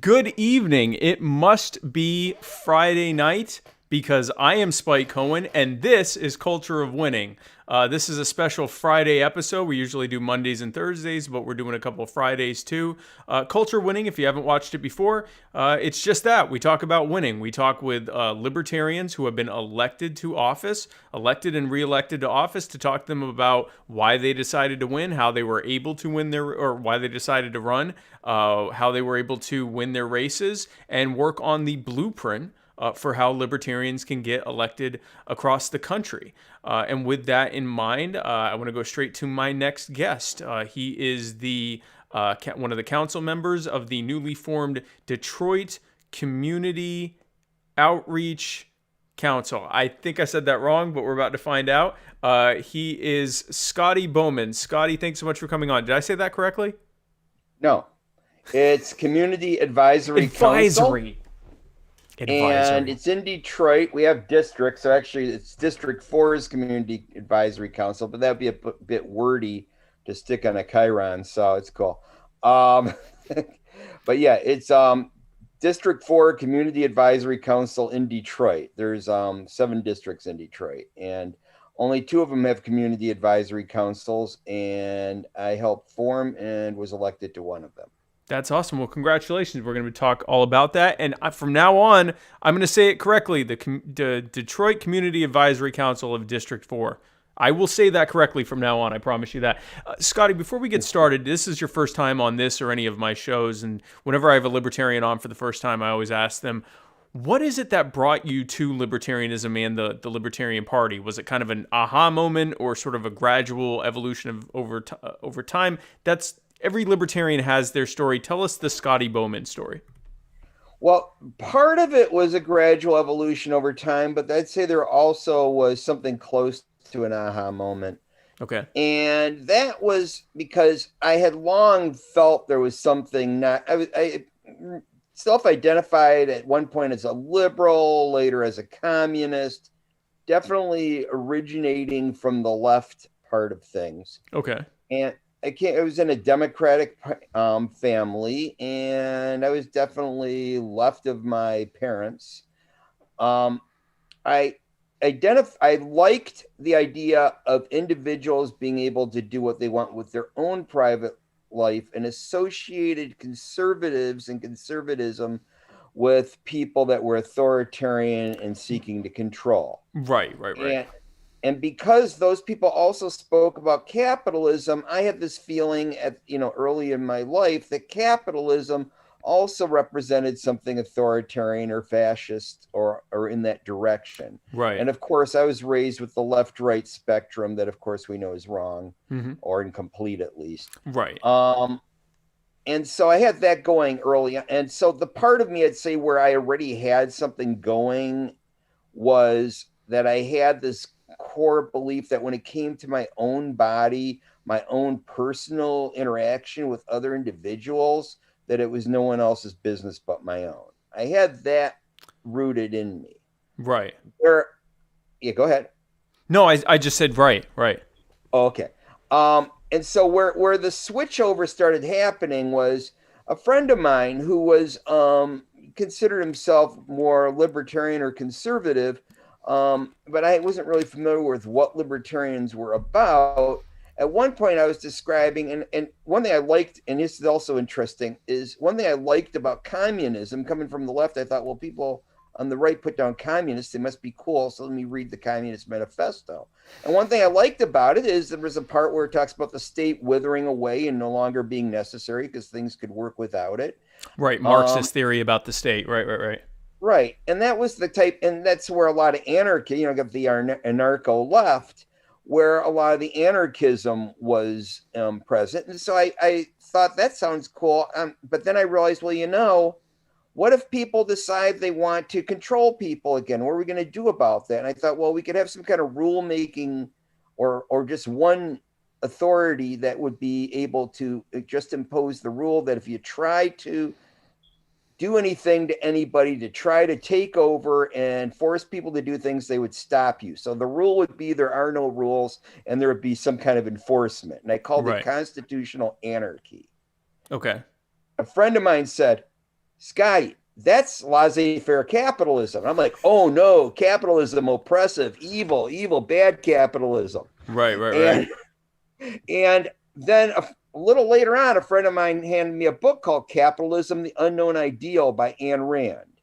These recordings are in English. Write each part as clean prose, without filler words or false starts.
Good evening. It must be Friday night because I am Spike Cohen and this is Culture of Winning. This is a special Friday episode. We usually do Mondays and Thursdays, but we're doing a couple of Fridays too. Culture Winning, if you haven't watched it before, it's just that. We talk about winning. We talk with libertarians who have been elected to office, elected and reelected to office, to talk to them about why they decided to win, how they were able to win or why they decided to run, how they were able to win their races, and work on the blueprint for how libertarians can get elected across the country. And with that in mind, I want to go straight to my next guest. He is the one of the council members of the newly formed Detroit Community Outreach Council. I think I said that wrong, but we're about to find out. He is Scotty Boman. Scotty, thanks so much for coming on. Did I say that correctly? No, it's Community Advisory Council. And it's in Detroit. We have districts, so actually it's District 4's Community Advisory Council, but that'd be a bit wordy to stick on a chyron, so it's cool. But yeah, it's District 4 Community Advisory Council in Detroit. There's 7 districts in Detroit, and only 2 of them have community advisory councils, and I helped form and was elected to one of them. That's awesome. Well, congratulations. We're going to talk all about that. And from now on, I'm going to say it correctly. The Detroit Community Advisory Council of District 4. I will say that correctly from now on. I promise you that. Scotty, before we get started, this is your first time on this or any of my shows. And whenever I have a libertarian on for the first time, I always ask them, what is it that brought you to libertarianism and the Libertarian Party? Was it kind of an aha moment or sort of a gradual evolution of over time? Every libertarian has their story. Tell us the Scotty Boman story. Well, part of it was a gradual evolution over time, but I'd say there also was something close to an aha moment. Okay. And that was because I had long felt there was something I self-identified at one point as a liberal, later as a communist, definitely originating from the left part of things. Okay. And I was in a Democratic family, and I was definitely left of my parents. I liked the idea of individuals being able to do what they want with their own private life, and associated conservatives and conservatism with people that were authoritarian and seeking to control. Right. And because those people also spoke about capitalism, I had this feeling early in my life that capitalism also represented something authoritarian or fascist or in that direction. Right. And of course, I was raised with the left-right spectrum that, of course, we know is wrong, or incomplete at least. Right. And so I had that going early. And so the part of me, I'd say, where I already had something going was that I had this core belief that when it came to my own body, my own personal interaction with other individuals, that it was no one else's business but my own. I had that rooted in me. Right. Yeah, go ahead. No, I just said right. Okay. And so where the switchover started happening was a friend of mine who was considered himself more libertarian or conservative, but I wasn't really familiar with what libertarians were about. At one point I was describing, and one thing I liked, and this is also interesting, is one thing I liked about communism coming from the left. I thought, well, people on the right put down communists, they must be cool. So let me read the Communist Manifesto. And one thing I liked about it is there was a part where it talks about the state withering away and no longer being necessary because things could work without it. Right. Marxist theory about the state. Right. Right. And that was the type, and that's where a lot of anarchy, got the anarcho left, where a lot of the anarchism was present. And so I thought that sounds cool. But then I realized, well, what if people decide they want to control people again? What are we going to do about that? And I thought, well, we could have some kind of rule making or just one authority that would be able to just impose the rule that if you try to do anything to anybody, to try to take over and force people to do things, they would stop you. So the rule would be there are no rules and there would be some kind of enforcement. And I called it constitutional anarchy. Okay. A friend of mine said, Scotty, that's laissez-faire capitalism. And I'm like, oh no, capitalism, oppressive, evil, evil, bad capitalism. Right, right, right. And and then a little later on, a friend of mine handed me a book called Capitalism, the Unknown Ideal by Ayn Rand.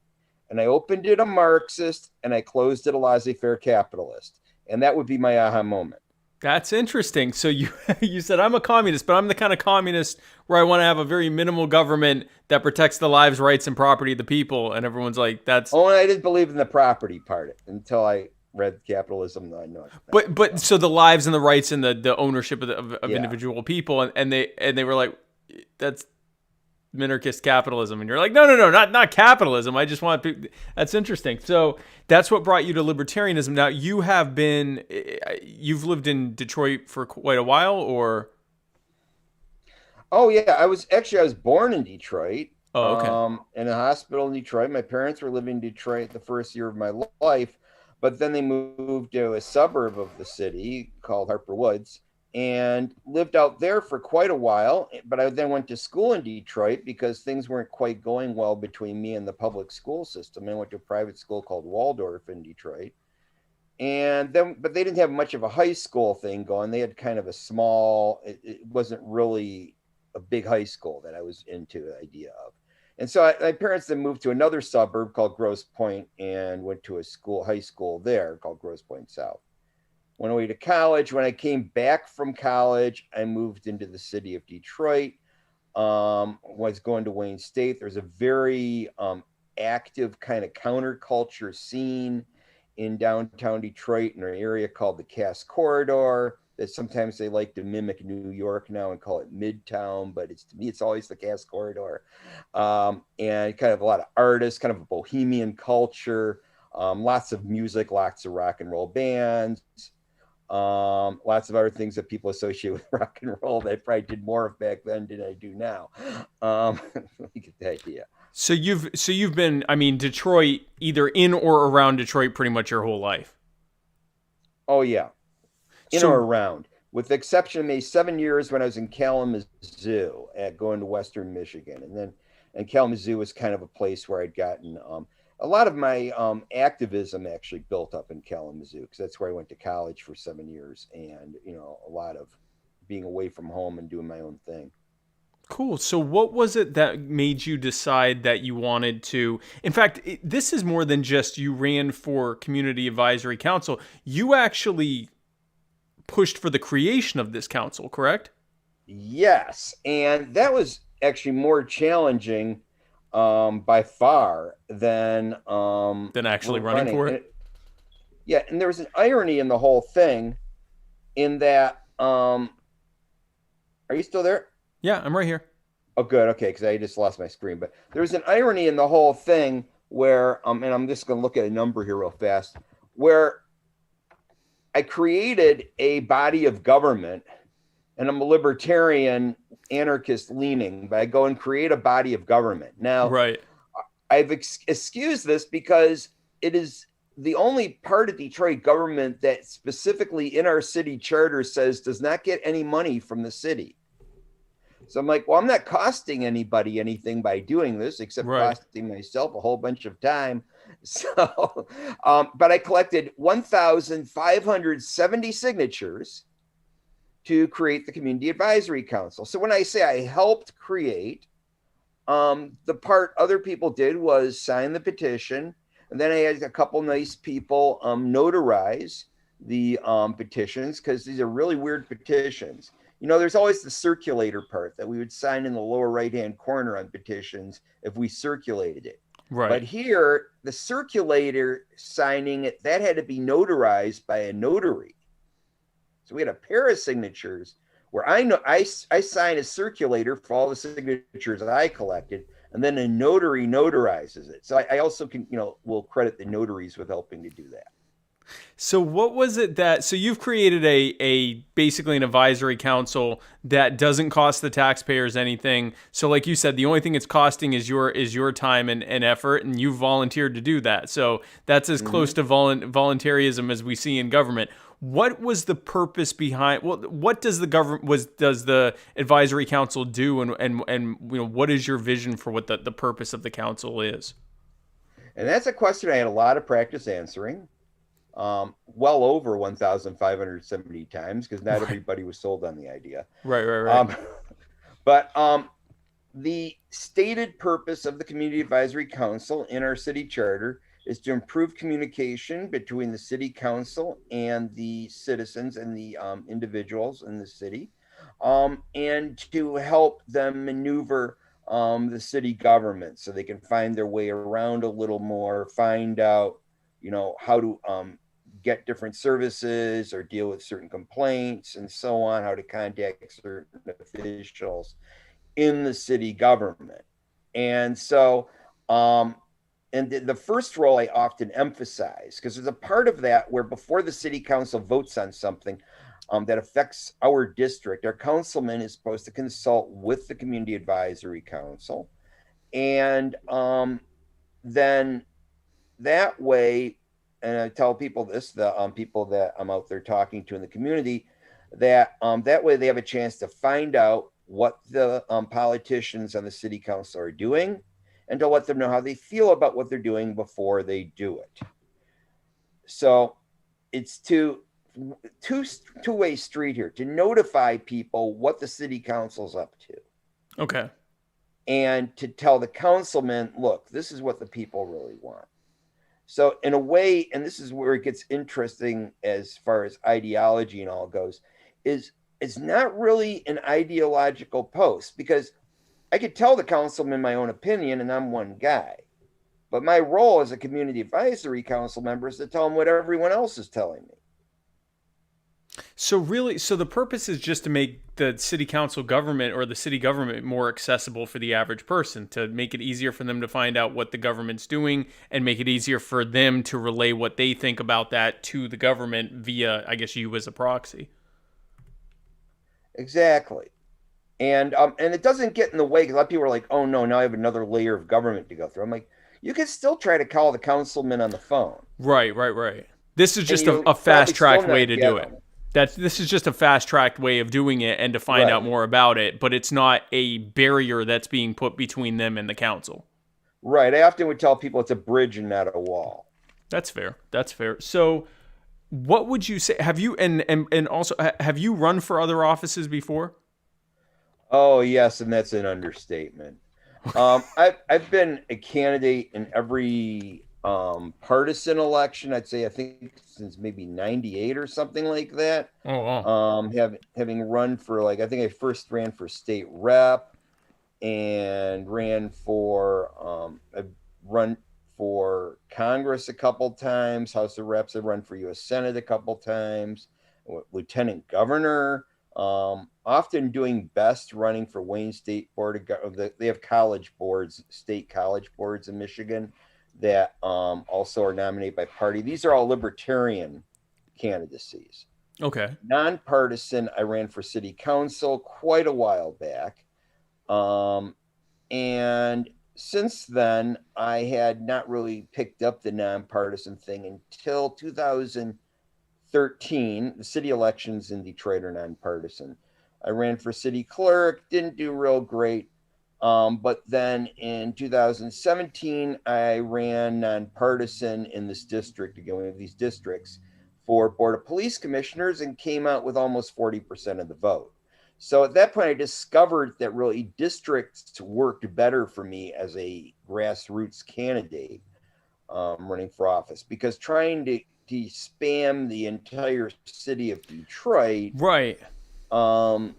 And I opened it a Marxist and I closed it a laissez-faire capitalist. And that would be my aha moment. That's interesting. So you you said I'm a communist, but I'm the kind of communist where I want to have a very minimal government that protects the lives, rights, and property of the people. And everyone's like, that's. Oh, and I didn't believe in the property part until I read Capitalism. I know. But so the lives and the rights and the ownership of Yeah. individual people, and they were like, that's minarchist capitalism, and you're like, no, not capitalism. I just want people. That's interesting. So that's what brought you to libertarianism. Now you've lived in Detroit for quite a while, or? Oh yeah, I was born in Detroit. Oh, okay. In a hospital in Detroit. My parents were living in Detroit the first year of my life, but then they moved to a suburb of the city called Harper Woods and lived out there for quite a while. But I then went to school in Detroit because things weren't quite going well between me and the public school system. I went to a private school called Waldorf in Detroit. And then, but they didn't have much of a high school thing going. They had kind of a small, it wasn't really a big high school that I was into the idea of. And so my parents then moved to another suburb called Grosse Pointe and went to a high school there called Grosse Pointe South. Went away to college. When I came back from college, I moved into the city of Detroit. Was going to Wayne State. There's a very active kind of counterculture scene in downtown Detroit in an area called the Cass Corridor. That sometimes they like to mimic New York now and call it Midtown, but to me, it's always the Cass Corridor. And kind of a lot of artists, kind of a bohemian culture, lots of music, lots of rock and roll bands. Lots of other things that people associate with rock and roll that I probably did more of back then than I do now. You get the idea. So you've been, I mean, Detroit, either in or around Detroit pretty much your whole life. Oh yeah. In or around, with the exception of maybe 7 years when I was in Kalamazoo going to Western Michigan. And Kalamazoo was kind of a place where I'd gotten a lot of my activism actually built up in Kalamazoo, because that's where I went to college for 7 years, and a lot of being away from home and doing my own thing. Cool. So what was it that made you decide that you wanted to, in fact, this is more than just you ran for community advisory council. You actually pushed for the creation of this council, correct? Yes, and that was actually more challenging by far than Actually running for it. Yeah, and there was an irony in the whole thing, in that are you still there? Yeah, I'm right here. Oh, good. Okay, because I just lost my screen. But there's an irony in the whole thing where, and I'm just going to look at a number here real fast, where I created a body of government, and I'm a libertarian, anarchist leaning, but I go and create a body of government. Now, right. I've excused this because it is the only part of Detroit government that specifically in our city charter says does not get any money from the city. So I'm like, well, I'm not costing anybody anything by doing this, except costing myself a whole bunch of time. So, but I collected 1,570 signatures to create the Community Advisory Council. So when I say I helped create, the part other people did was sign the petition. And then I had a couple nice people notarize the petitions, because these are really weird petitions. There's always the circulator part that we would sign in the lower right-hand corner on petitions if we circulated it. Right. But here, the circulator signing it, that had to be notarized by a notary. So we had a pair of signatures where I sign a circulator for all the signatures that I collected, and then a notary notarizes it. So I also can, will credit the notaries with helping to do that. So what was it that so you've created a basically an advisory council that doesn't cost the taxpayers anything. So like you said, the only thing it's costing is your time and effort, and you volunteered to do that. So that's as close Hmm. to voluntarism as we see in government. What was the purpose behind what does the government was does the advisory council do, and what is your vision for what the purpose of the council is? And that's a question I had a lot of practice answering, well over 1,570 times, because not Right. everybody was sold on the idea. Right, right, right. Um, but the stated purpose of the Community Advisory Council in our city charter is to improve communication between the city council and the citizens and the individuals in the city, and to help them maneuver the city government so they can find their way around a little more, find out, how to get different services or deal with certain complaints and so on, how to contact certain officials in the city government. And so, and the first role I often emphasize, because there's a part of that where before the city council votes on something that affects our district, our councilman is supposed to consult with the community advisory council. And then that way, and I tell people this, the people that I'm out there talking to in the community, that that way they have a chance to find out what the politicians on the city council are doing, and to let them know how they feel about what they're doing before they do it. So it's two-way street here, to notify people what the city council's up to, Okay. and to tell the councilman, look, this is what the people really want. So in a way, and this is where it gets interesting as far as ideology and all goes, is it's not really an ideological post, because I could tell the councilman my own opinion and I'm one guy. But my role as a community advisory council member is to tell them what everyone else is telling me. So really, so the purpose is just to make the city council government or the city government more accessible for the average person, to make it easier for them to find out what the government's doing and make it easier for them to relay what they think about that to the government via, I guess, you as a proxy. Exactly. And it doesn't get in the way, because a lot of people are like, oh no, now I have another layer of government to go through. I'm like, you can still try to call the councilman on the phone, Right, right, right. This is and just you'll a probably fast still tracked way not to get do it. them. This is just a fast tracked way of doing it and to find out Right. more about it, but it's not a barrier that's being put between them and the council. Right. I often would tell people it's a bridge and not a wall. That's fair. That's fair. So, what would you say? Have you and also have you run for other offices before? Oh yes, and that's an understatement. I've been a candidate in every partisan election. I'd say, I think since maybe '98 or something like that. Oh, wow. Having run for, like, I think I first ran for state rep, and ran for I've run for Congress a couple times, House of Reps. I've run for U.S. Senate a couple times, lieutenant governor. Often doing best running for Wayne State Board of they have college boards, state college boards in Michigan, that also are nominated by party. These are all libertarian candidacies. Okay. Nonpartisan, I ran for city council quite a while back. Um, and since then, I had not really picked up the nonpartisan thing until 2013. The city elections in Detroit are nonpartisan. I ran for city clerk, didn't do real great. But then in 2017, I ran nonpartisan in this district, again, one of these districts, for Board of Police Commissioners, and came out with almost 40% of the vote. So at that point, I discovered that really districts worked better for me as a grassroots candidate, running for office, because trying to spam the entire city of Detroit Right. um,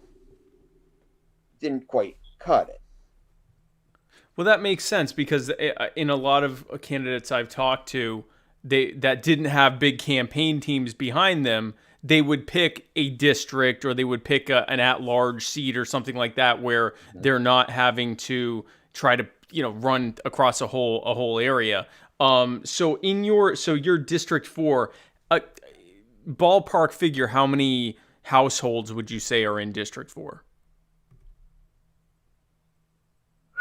didn't quite cut it. Well, that makes sense because in a lot of candidates I've talked to, they that didn't have big campaign teams behind them, they would pick a district or they would pick an at-large seat or something like that where they're not having to try to run across a whole area. So your District 4, ballpark figure, how many households would you say are in District 4?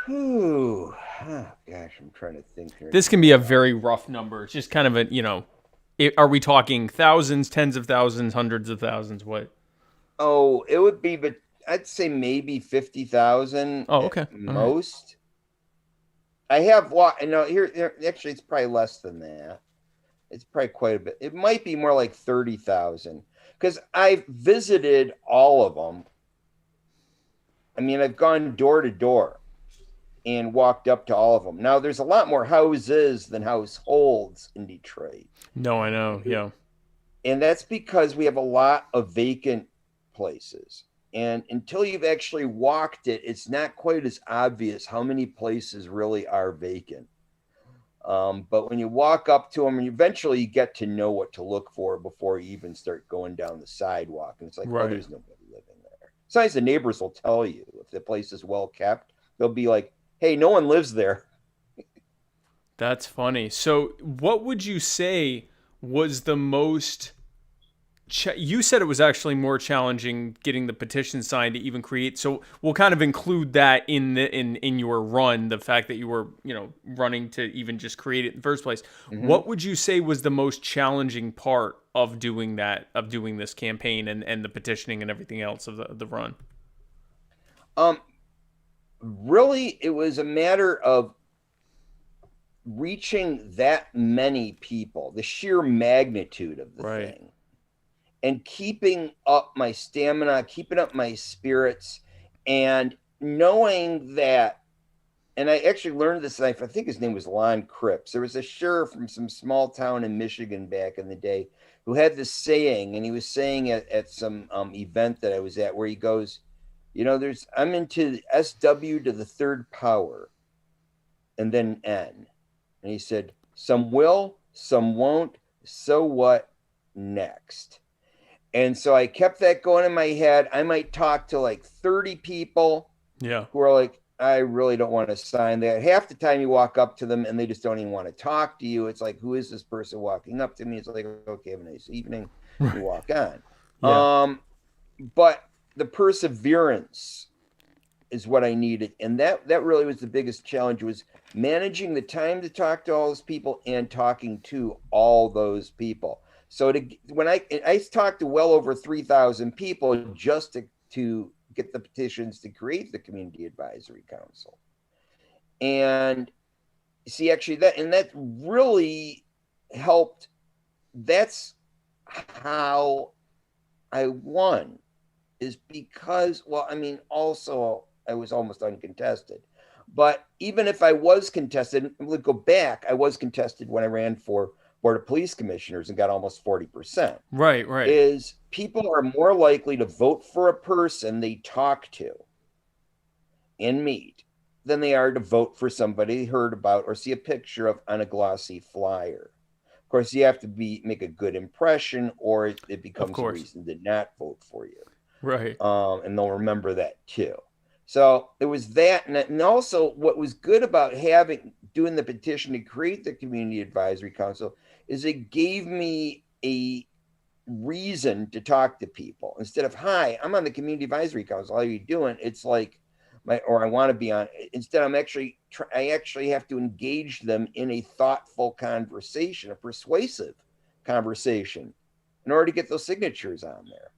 Whew. Oh, gosh, I'm trying to think here. This can be a very rough number. It's just kind of are we talking thousands, tens of thousands, hundreds of thousands? What? Oh, it would be, but I'd say maybe 50,000 Oh, at okay. All right. most. I have no here. Actually, it's probably less than that. It's probably quite a bit. It might be more like 30,000 because I've visited all of them. I mean, I've gone door to door and walked up to all of them. Now, there's a lot more houses than households in Detroit. No, I know. Yeah. And that's because we have a lot of vacant places. And until you've actually walked it, it's not quite as obvious how many places really are vacant. But when you walk up to them, and eventually you get to know what to look for before you even start going down the sidewalk. And it's like, Right. oh, there's nobody living there. Sometimes the neighbors will tell you if the place is well kept. They'll be like, hey, no one lives there. That's funny. So, what would you say was the most? You said it was actually more challenging getting the petition signed to even create. So, we'll kind of include that in your run. The fact that you were running to even just create it in the first place. Mm-hmm. What would you say was the most challenging part of doing that, of doing this campaign and the petitioning and everything else of the run? Really, it was a matter of reaching that many people, the sheer magnitude of the Right. thing, and keeping up my stamina, keeping up my spirits, and knowing that. And I actually learned this. I think his name was Lon Cripps. There was a sheriff from some small town in Michigan back in the day who had this saying, and he was saying at some event that I was at, where he goes, I'm into SW to the third power, and then N. And he said, some will, some won't. So what next? And so I kept that going in my head. I might talk to like 30 people who are like, I really don't want to sign that. Half the time you walk up to them and they just don't even want to talk to you. It's like, who is this person walking up to me? It's like, okay, have a nice evening. You walk on. Yeah. But the perseverance is what I needed. And that really was the biggest challenge, was managing the time to talk to all those people and talking to all those people. So when I talked to well over 3,000 people just to get the petitions to create the Community Advisory Council. And see, actually that really helped. That's how I won, is because, also I was almost uncontested. But even if I was contested, we'll go back, I was contested when I ran for Board of Police Commissioners and got almost 40%. Right. Is people are more likely to vote for a person they talk to and meet than they are to vote for somebody they heard about or see a picture of on a glossy flyer. Of course, you have to make a good impression, or it becomes a reason to not vote for you. Right. And they'll remember that too. So there was that. And also what was good about doing the petition to create the Community Advisory Council is it gave me a reason to talk to people instead of, hi, I'm on the Community Advisory Council. How are you doing? It's like, I want to be on. Instead, I actually have to engage them in a thoughtful conversation, a persuasive conversation, in order to get those signatures on there.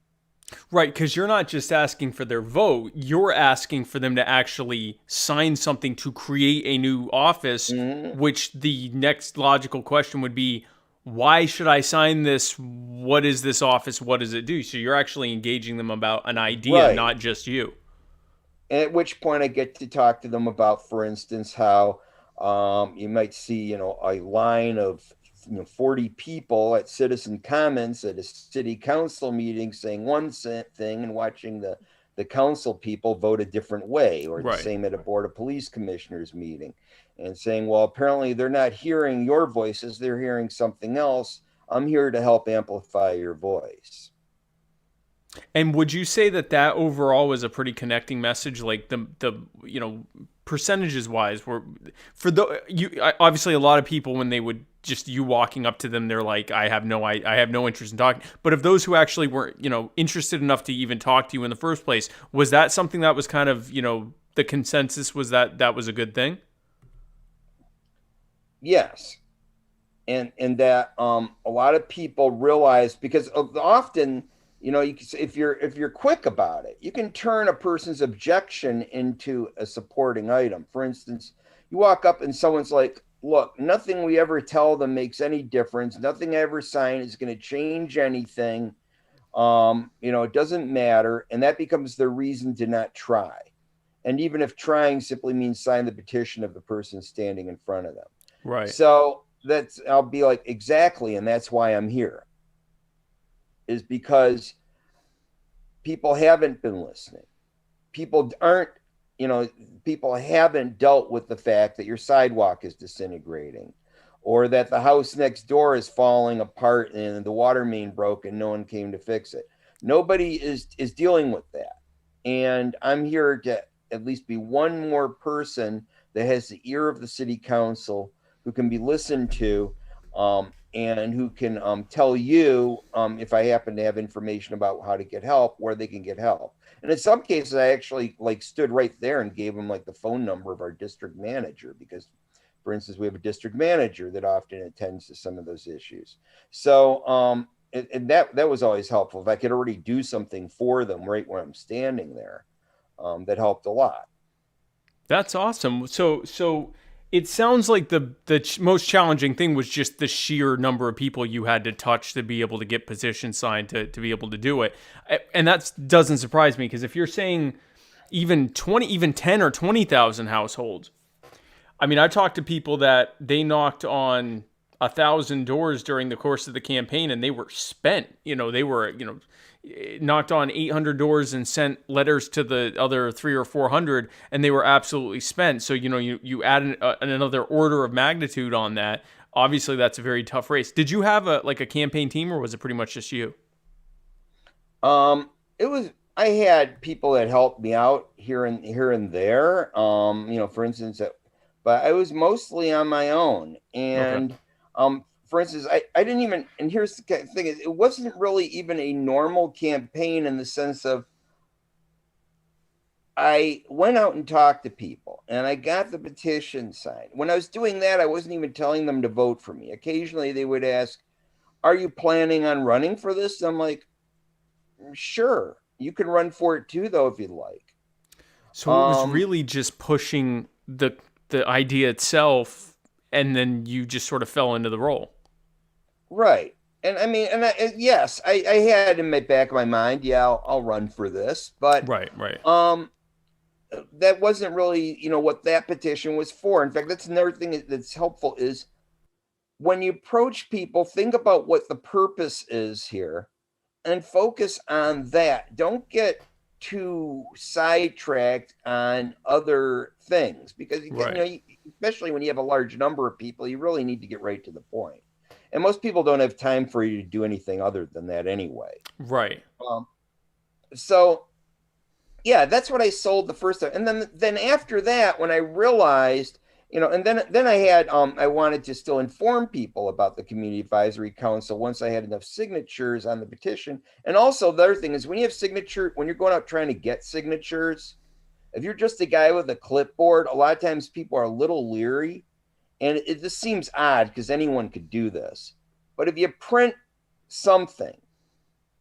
Right, because you're not just asking for their vote, you're asking for them to actually sign something to create a new office, which the next logical question would be, why should I sign this? What is this office? What does it do? So you're actually engaging them about an idea, not just you. At which point I get to talk to them about, for instance, how you might see, a line of 40 people at citizen comments at a city council meeting saying one thing and watching the council people vote a different way, or the same at a Board of Police Commissioners meeting, and saying, well, apparently they're not hearing your voices, they're hearing something else. I'm here to help amplify your voice. And would you say that overall was a pretty connecting message? Like the percentages wise, obviously a lot of people, when they would just you walking up to them, they're like, I have no interest in talking. But of those who actually weren't, interested enough to even talk to you in the first place, was that something that was kind of, the consensus was that that was a good thing? Yes. And that a lot of people realize, because often, if you're quick about it, you can turn a person's objection into a supporting item. For instance, you walk up and someone's like, look, nothing we ever tell them makes any difference. Nothing I ever sign is going to change anything. It doesn't matter. And that becomes the reason to not try. And even if trying simply means sign the petition of the person standing in front of them. Right. So I'll be like, exactly. And that's why I'm here, is because people haven't been listening. People aren't, people haven't dealt with the fact that your sidewalk is disintegrating, or that the house next door is falling apart and the water main broke and no one came to fix it. Nobody is dealing with that. And I'm here to at least be one more person that has the ear of the city council, who can be listened to, and who can tell you, if I happen to have information about how to get help, where they can get help. And in some cases, I actually stood right there and gave them the phone number of our district manager, because, for instance, we have a district manager that often attends to some of those issues. So, and that was always helpful. If I could already do something for them right where I'm standing there, that helped a lot. That's awesome. So it sounds like the most challenging thing was just the sheer number of people you had to touch to be able to get petitions signed to be able to do it. And that doesn't surprise me, because if you're saying even 10 or 20,000 households, I mean, I talked to people that they knocked on 1,000 doors during the course of the campaign, and they were spent. They were, knocked on 800 doors and sent letters to the other 300 or 400, and they were absolutely spent. So, you add another order of magnitude on that. Obviously, that's a very tough race. Did you have a campaign team, or was it pretty much just you? I had people that helped me out here and there. For instance, but I was mostly on my own. Okay. And for instance, I didn't even, and here's the thing, it wasn't really even a normal campaign, in the sense of, I went out and talked to people and I got the petition signed. When I was doing that, I wasn't even telling them to vote for me. Occasionally they would ask, are you planning on running for this? And I'm like, sure, you can run for it too, though, if you'd like. So it was really just pushing the idea itself, and then you just sort of fell into the role. Right. And I mean, yes, I had in the back of my mind, yeah, I'll run for this, but Right. that wasn't really, what that petition was for. In fact, that's another thing that's helpful, is when you approach people, think about what the purpose is here and focus on that. Don't get too sidetracked on other things, because Right. especially when you have a large number of people, you really need to get right to the point. And most people don't have time for you to do anything other than that anyway. Right. So yeah, that's what I sold the first time. And then after that, when I realized, and then I had I wanted to still inform people about the community advisory council once I had enough signatures on the petition. And also the other thing is, when you're going out trying to get signatures, if you're just a guy with a clipboard, a lot of times people are a little leery. And it just seems odd, because anyone could do this. But if you print something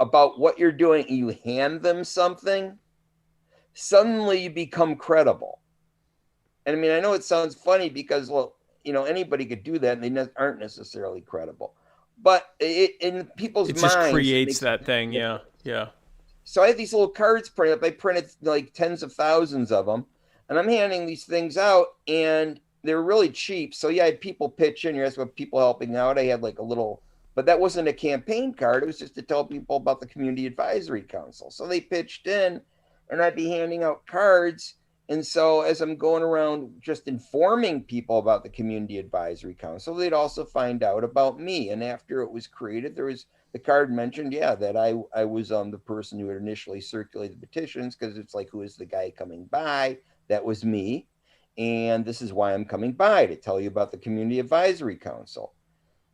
about what you're doing and you hand them something, suddenly you become credible. And I mean, I know it sounds funny, because, well, anybody could do that and they aren't necessarily credible. But in people's It minds, just it creates makes a that big thing. Yeah. difference. Yeah. So I had these little cards printed up. I printed tens of thousands of them, and I'm handing these things out, and they're really cheap. So yeah, I had people pitch in. You're asking about people helping out. I had a little, but that wasn't a campaign card. It was just to tell people about the community advisory council. So they pitched in, and I'd be handing out cards. And so as I'm going around just informing people about the community advisory council, they'd also find out about me. And after it was created, the card mentioned, yeah, that I was the person who had initially circulated the petitions, because it's like, who is the guy coming by? That was me. And this is why I'm coming by, to tell you about the community advisory council.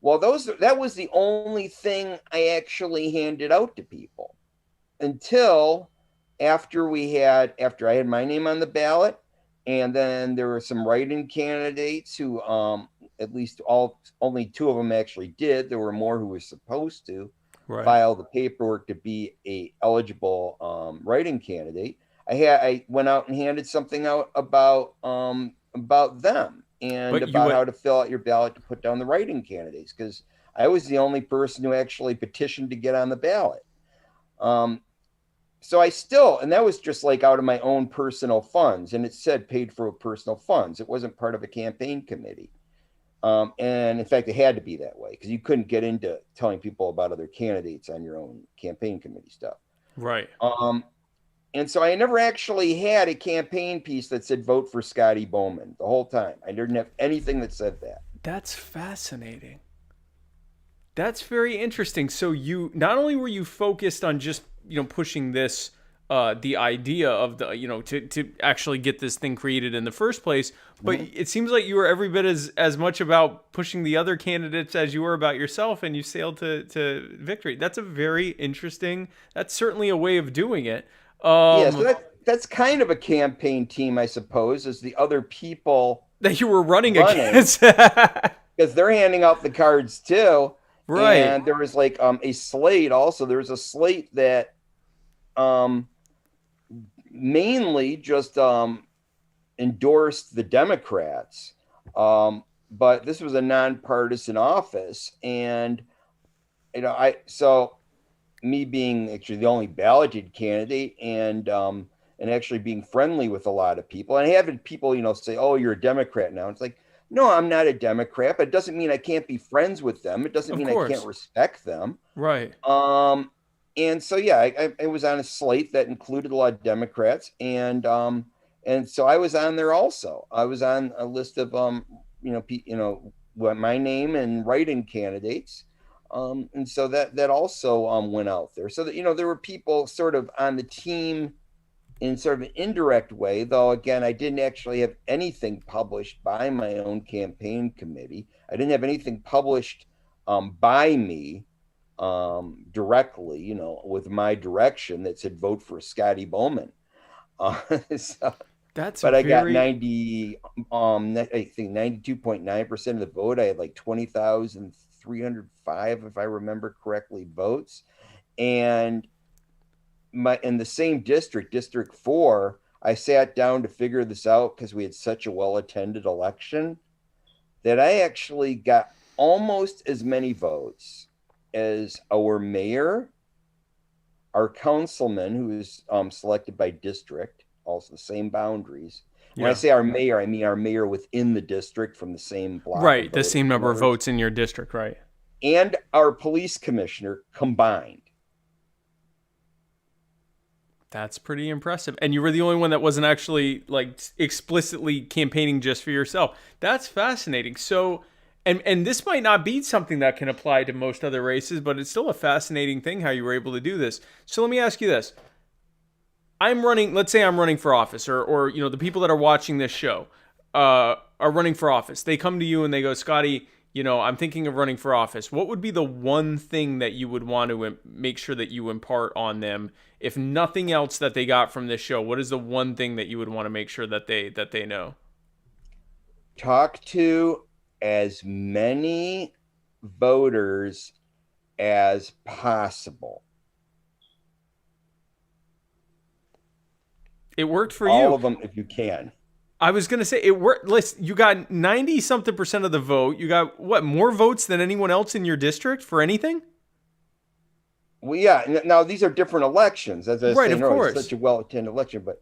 Well, that was the only thing I actually handed out to people until after I had my name on the ballot, and then there were some write-in candidates who at least only two of them actually did. There were more who were supposed to Right. file the paperwork to be a eligible write-in candidate. I went out and handed something out about them and But you about went, how to fill out your ballot to put down the write-in candidates, because I was the only person who actually petitioned to get on the ballot. Um, so and that was just like out of my own personal funds, and it said paid for personal funds. It wasn't part of a campaign committee. And in fact, it had to be that way because you couldn't get into telling people about other candidates on your own campaign committee stuff. right. Um, and so I never actually had a campaign piece that said vote for Scotty Boman the whole time. I didn't have anything that said that. That's fascinating. That's very interesting. So you not only were you focused on just pushing this, the idea of the to actually get this thing created in the first place, but Mhm. it seems like you were every bit as much about pushing the other candidates as you were about yourself, and you sailed to victory. That's a very interesting. That's certainly a way of doing it. Yeah, so that's kind of a campaign team, I suppose, is the other people That you were running running, against. because they're handing out the cards too. Right. And there was like a slate also. There was a slate that um mainly just endorsed the Democrats. But this was a nonpartisan office, and I so me being actually the only balloted candidate, and actually being friendly with a lot of people, and having people say, "Oh, you're a Democrat now." It's like, no, I'm not a Democrat, but it doesn't mean I can't be friends with them. It doesn't Of mean I can't course. respect them. Right. And so yeah, I was on a slate that included a lot of Democrats, and so I was on there also. I was on a list of what my name and write-in candidates, and so that also went out there. So that there were people sort of on the team in sort of an indirect way, though again, I didn't actually have anything published by my own campaign committee. I didn't have anything published by me directly, with my direction that said vote for Scotty Boman. So, That's but I got very 90, I think 92.9% of the vote. I had like 20,305, if I remember correctly, votes. And in the same district, District 4, I sat down to figure this out because we had such a well-attended election that I actually got almost as many votes as our mayor, our councilman, who is selected by district, also the same boundaries. When I yeah. say our mayor, I mean our mayor within the district from the same block of Right, the voting same number of centers, votes in your district, right? and our police commissioner combined. That's pretty impressive. And you were the only one that wasn't actually like explicitly campaigning just for yourself. That's fascinating. So and this might not be something that can apply to most other races, but it's still a fascinating thing how you were able to do this. So let me ask you this. Let's say I'm running for office, or the people that are watching this show are running for office. They come to you and they go, Scotty, I'm thinking of running for office. What would be the one thing that you would want to make sure that you impart on them? If nothing else that they got from this show, what is the one thing that you would want to make sure that they know? Talk to as many voters as possible. It worked for All you. of them if you can. I was gonna say it worked. Listen, you got 90 something percent of the vote. You got what, more votes than anyone else in your district for anything? Well, yeah. Now these are different elections, as I was Right, saying of earlier. It's course. such a well-attended election, but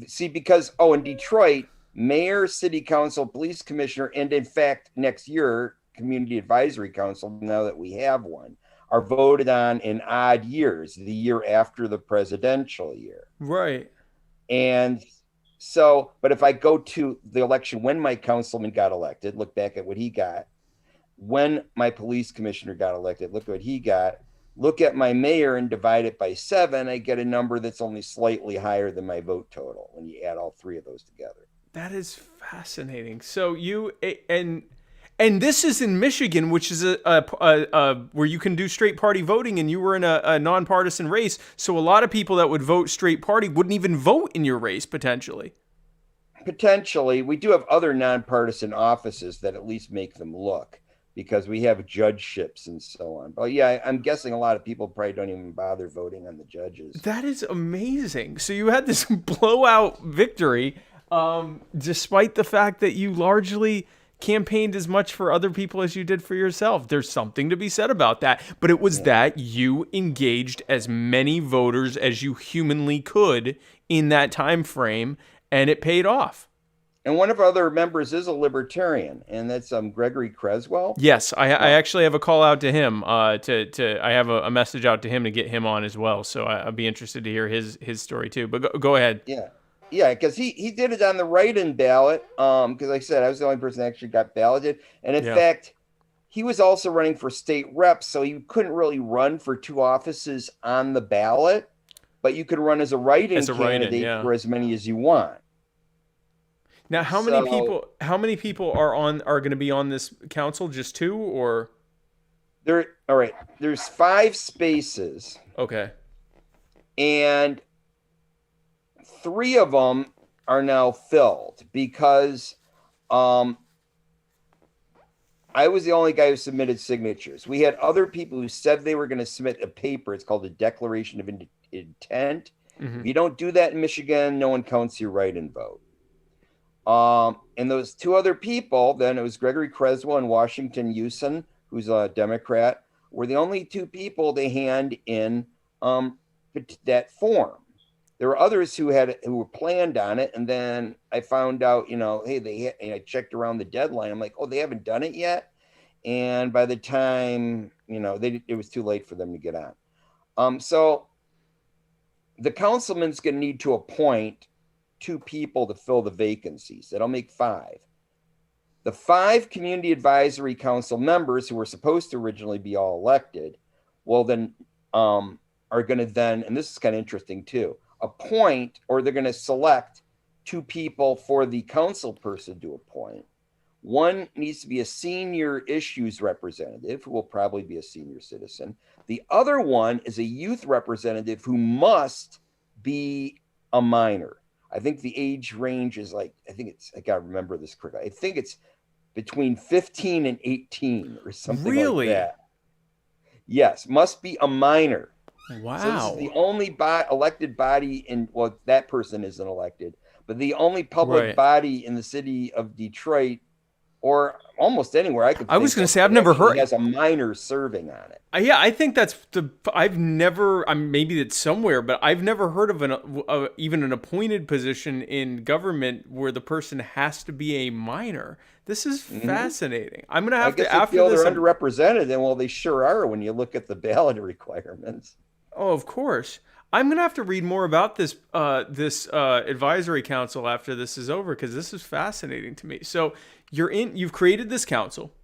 see, because in Detroit, mayor, city council, police commissioner, and in fact, next year, community advisory council, now that we have one, are voted on in odd years, the year after the presidential year. Right. And so, but if I go to the election when my councilman got elected, look back at what he got. When my police commissioner got elected, look at what he got. Look at my mayor and divide it by 7. I get a number that's only slightly higher than my vote total when you add all three of those together. That is fascinating. So you and And this is in Michigan, which is a where you can do straight party voting, and you were in a nonpartisan race. So a lot of people that would vote straight party wouldn't even vote in your race potentially. Potentially, we do have other nonpartisan offices that at least make them look, because we have judgeships and so on. But yeah, I'm guessing a lot of people probably don't even bother voting on the judges. That is amazing. So you had this blowout victory, despite the fact that you largely campaigned as much for other people as you did for yourself. There's something to be said about that. But it was that you engaged as many voters as you humanly could in that time frame, and it paid off. And one of our other members is a libertarian, and that's Gregory Creswell. Yes, I actually have a call out to him. I have a message out to him to get him on as well. So I'd be interested to hear his story too. But go ahead. Yeah, because he did it on the write-in ballot. Because like I said, I was the only person that actually got balloted, and in fact, he was also running for state rep, so you couldn't really run for two offices on the ballot, but you could run as a write-in candidate for as many as you want. Now, how many people are going to be on this council? Just two, or all right. There's 5 spaces. Okay. And 3 of them are now filled because I was the only guy who submitted signatures. We had other people who said they were going to submit a paper. It's called a Declaration of Intent. Mm-hmm. If you don't do that in Michigan, no one counts your write-in vote. And those 2 other people, then it was Gregory Creswell and Washington Usen, who's a Democrat, were the only 2 people they hand in that form. There were others who were planned on it, and then I found out, hey, I checked around the deadline. I'm like, oh, they haven't done it yet, and by the time it was too late for them to get on. So the councilman's going to need to appoint 2 people to fill the vacancies. That'll make 5. The 5 community advisory council members who were supposed to originally be all elected, well, then are going to then, and this is kind of interesting too, appoint, or they're going to select 2 people for the council person to appoint. One needs to be a senior issues representative who will probably be a senior citizen. The other one is a youth representative who must be a minor. I think the age range is I got to remember this correctly. I think it's between 15 and 18 or something like that. Yes, must be a minor. Wow. So this is the only elected body that person isn't elected, but the only public body in the city of Detroit, or almost anywhere I was going to say, I've never heard has a minor serving on it. Yeah, I think maybe it's somewhere, but I've never heard of even an appointed position in government where the person has to be a minor. This is fascinating. I'm going to have to, after this, they're underrepresented, and well, they sure are when you look at the ballot requirements. Oh, of course. I'm going to have to read more about this advisory council after this is over, because this is fascinating to me. So you've created this council.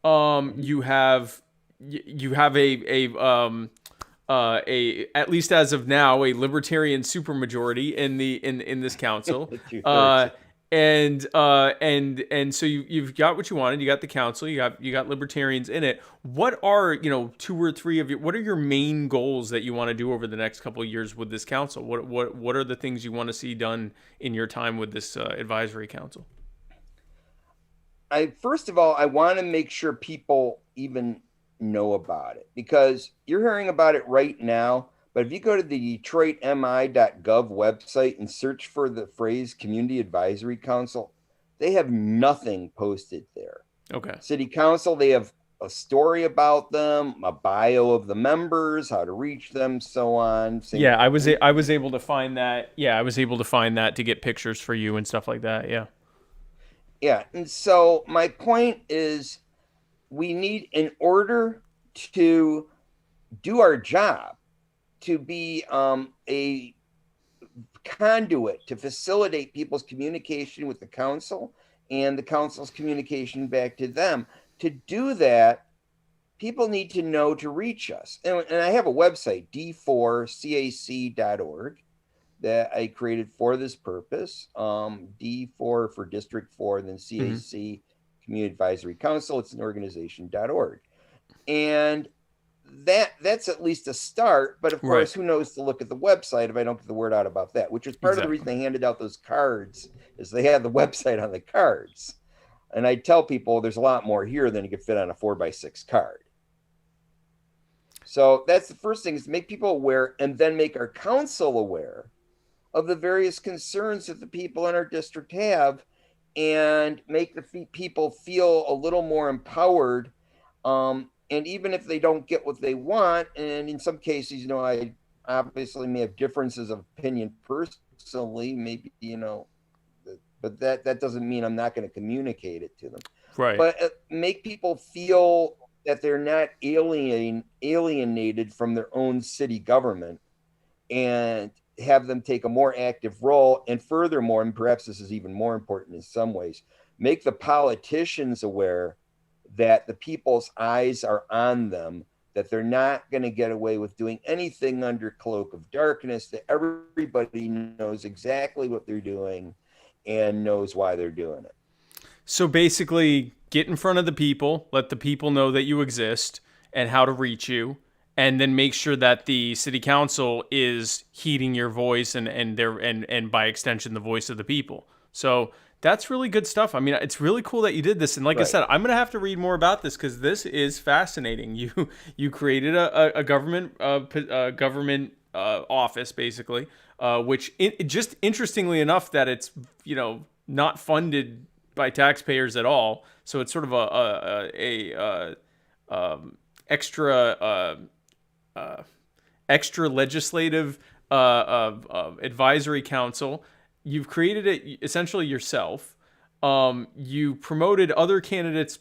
You have a at least as of now, a libertarian supermajority in this council. And so you've got what you wanted. You got the council. You got libertarians in it. What are 2 or 3 of what are your main goals that you want to do over the next couple of years with this council? What are the things you want to see done in your time with this advisory council? First of all, I want to make sure people even know about it, because you're hearing about it right now. But if you go to the DetroitMI.gov website and search for the phrase Community Advisory Council, they have nothing posted there. Okay. City Council, they have a story about them, a bio of the members, how to reach them, so on. I was able to find that. Yeah, I was able to find that to get pictures for you and stuff like that. Yeah. Yeah, and so my point is, we need, in order to do our job, to be a conduit to facilitate people's communication with the council and the council's communication back to them. To do that, people need to know to reach us. And I have a website, d4cac.org, that I created for this purpose. D4 for District 4, then CAC, Community Advisory Council. It's an organization.org. And that's at least a start. But of course, who knows to look at the website if I don't get the word out about that, which was part of the reason they handed out those cards, is they had the website on the cards. And I tell people there's a lot more here than you could fit on a 4x6 card. So that's the first thing, is to make people aware, and then make our council aware of the various concerns that the people in our district have, and make the people feel a little more empowered. And even if they don't get what they want, and in some cases, I obviously may have differences of opinion personally, maybe, but that doesn't mean I'm not going to communicate it to them. Right. But make people feel that they're not alienated from their own city government, and have them take a more active role. And furthermore, and perhaps this is even more important in some ways, make the politicians aware that the people's eyes are on them, that they're not going to get away with doing anything under cloak of darkness, that everybody knows exactly what they're doing and knows why they're doing it. So basically, get in front of the people, let the people know that you exist and how to reach you, and then make sure that the city council is heeding your voice and by extension the voice of the people. So that's really good stuff. I mean, it's really cool that you did this. And like I said, I'm going to have to read more about this, because this is fascinating. You created a government office, basically, which just interestingly enough that it's, not funded by taxpayers at all. So it's sort of extra legislative advisory council. You've created it essentially yourself. You promoted other candidates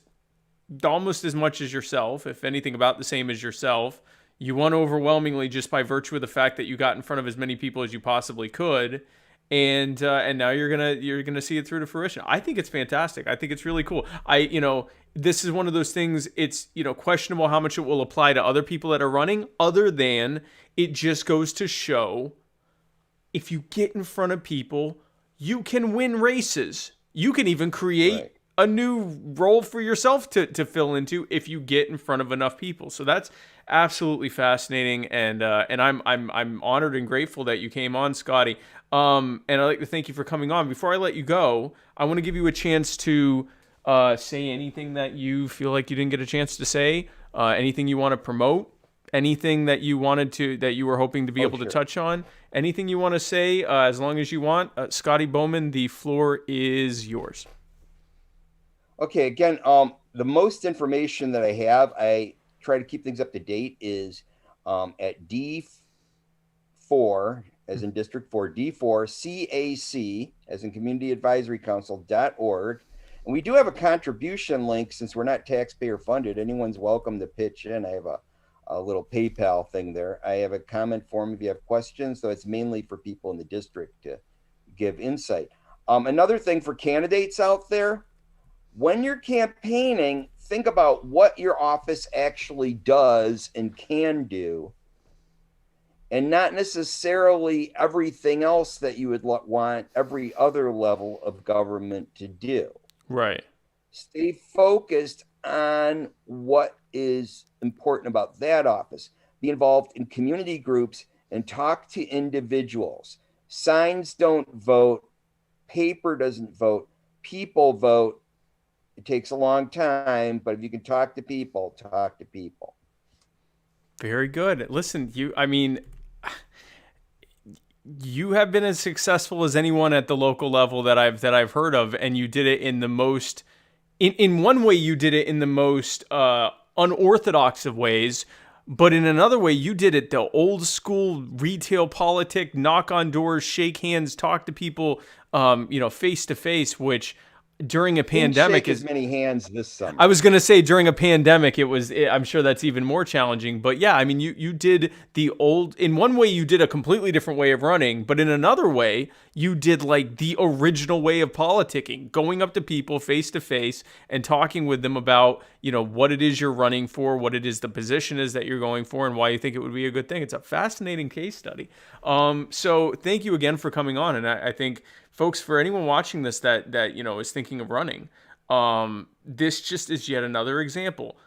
almost as much as yourself, if anything about the same as yourself. You won overwhelmingly just by virtue of the fact that you got in front of as many people as you possibly could. And now you're gonna see it through to fruition. I think it's fantastic. I think it's really cool. This is one of those things. It's questionable how much it will apply to other people that are running. Other than it just goes to show, if you get in front of people, you can win races. You can even create a new role for yourself to fill into if you get in front of enough people. So that's absolutely fascinating, and I'm honored and grateful that you came on, Scotty. And I'd like to thank you for coming on. Before I let you go, I want to give you a chance to say anything that you feel like you didn't get a chance to say, anything you want to promote, anything that you were hoping to be able to touch on, anything you want to say, as long as you want. Scotty Boman, the floor is yours. Okay, again, the most information that I have, I try to keep things up to date, is at D4, as in District 4, D4, CAC, as in Community Advisory Council.org. And we do have a contribution link, since we're not taxpayer funded. Anyone's welcome to pitch in. I have a little PayPal thing there. I have a comment form if you have questions, so it's mainly for people in the district to give insight. Another thing for candidates out there, when you're campaigning, think about what your office actually does and can do, and not necessarily everything else that you would want every other level of government to do. Right. Stay focused on what is important about that office. Be involved in community groups and talk to individuals. Signs don't vote. Paper doesn't vote. People vote. It takes a long time, but if you can talk to people, talk to people. Very good. Listen, you have been as successful as anyone at the local level that I've heard of, and you did it in the most, in one way you did it in the most unorthodox of ways, but in another way you did it the old school retail politic, knock on doors, shake hands, talk to people, face to face, which during a pandemic is as many hands this summer. I was going to say during a pandemic, I'm sure that's even more challenging, but yeah, I mean, you did in one way you did a completely different way of running, but in another way you did like the original way of politicking, going up to people face to face and talking with them about, what it is you're running for, what it is the position is that you're going for, and why you think it would be a good thing. It's a fascinating case study. So thank you again for coming on. And I think, folks, for anyone watching this that is thinking of running, This just is yet another example.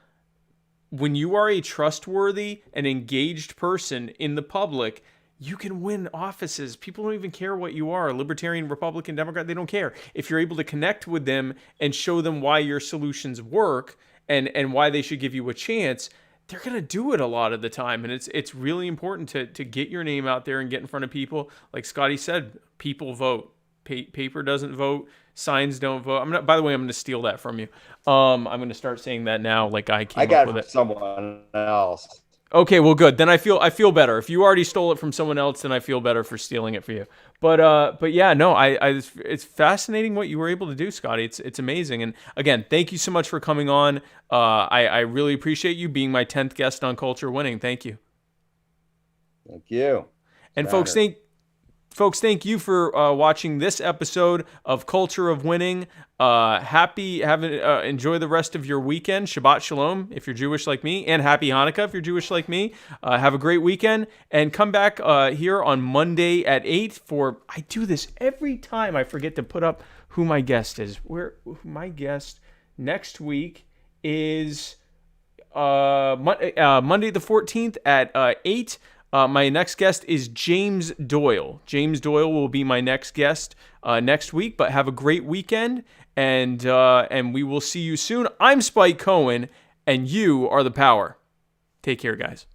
When you are a trustworthy and engaged person in the public, you can win offices. People don't even care what you are, Libertarian, Republican, Democrat, they don't care. If you're able to connect with them and show them why your solutions work and why they should give you a chance, they're going to do it a lot of the time. And it's really important to get your name out there and get in front of people. Like Scotty said, people vote. Paper doesn't vote. Signs don't vote. By the way, I'm going to steal that from you. I'm going to start saying that now. Like I got up with it from someone else. Okay, well, good. Then I feel better. If you already stole it from someone else, then I feel better for stealing it for you. But yeah, no, it's fascinating what you were able to do, Scotty. It's amazing. And again, thank you so much for coming on. I really appreciate you being my 10th guest on Culture Winning. Thank you. Thank you. And folks, thank you for watching this episode of Culture of Winning. Enjoy the rest of your weekend. Shabbat Shalom if you're Jewish like me, and Happy Hanukkah if you're Jewish like me. Have a great weekend, and come back here on Monday at 8 for, I do this every time I forget to put up who my guest is. My guest next week is Monday the 14th at 8. My next guest is James Doyle. James Doyle will be my next guest next week, but have a great weekend, and we will see you soon. I'm Spike Cohen, and you are the power. Take care, guys.